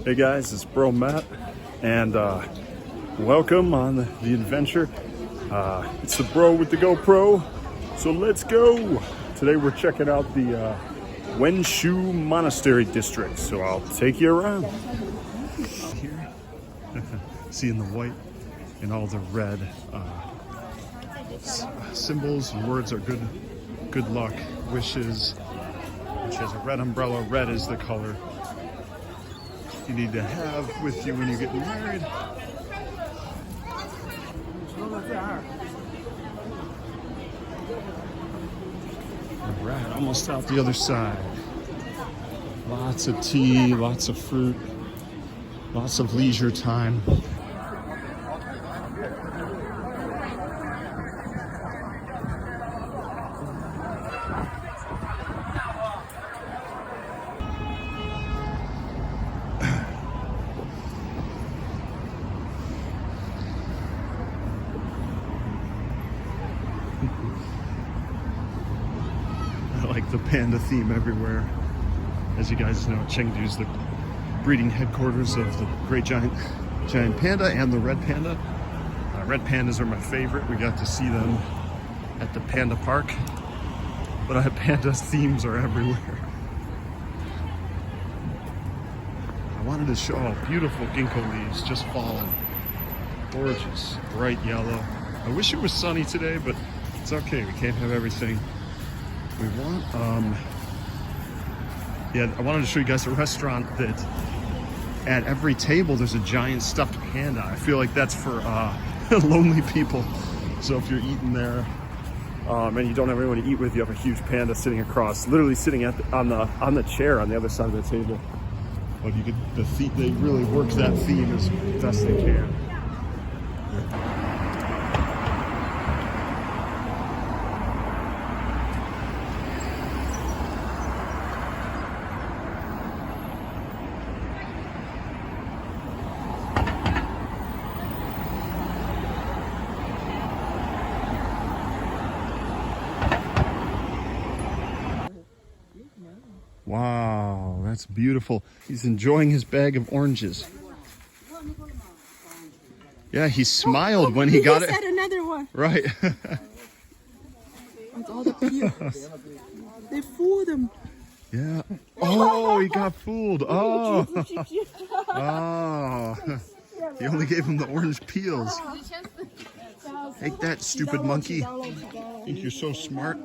Hey guys, it's Bro Matt, and welcome on the adventure. It's the bro with the GoPro, so let's go. Today we're checking out the Wenshu Monastery District, so I'll take you around. Here, seeing the white and all the red symbols and words are good luck, wishes. And she has a red umbrella. Red is the color you need to have with you when you get married. Alright, almost out the other side. Lots of tea, lots of fruit, lots of leisure time. I like the panda theme everywhere. As you guys know, Chengdu is the breeding headquarters of the great giant panda and the red panda. Red pandas are my favorite. We got to see them at the panda park, but panda themes are everywhere. I wanted to show beautiful ginkgo leaves just fallen. Gorgeous, bright yellow. I wish it was sunny today, but it's okay. We can't have everything we want. Yeah, I wanted to show you guys a restaurant that at every table there's a giant stuffed panda. I feel like that's for lonely people. So if you're eating there and you don't have anyone to eat with, you have a huge panda sitting across, literally sitting on the chair on the other side of the table. But you could they really work that theme as best they can. Wow, that's beautiful. He's enjoying his bag of oranges. Yeah, he smiled when he got it. He said another one. Right. With all the peels. They fooled him. Yeah. Oh, he got fooled. Oh. Oh. He only gave him the orange peels. Take that, stupid monkey. Think you're so smart?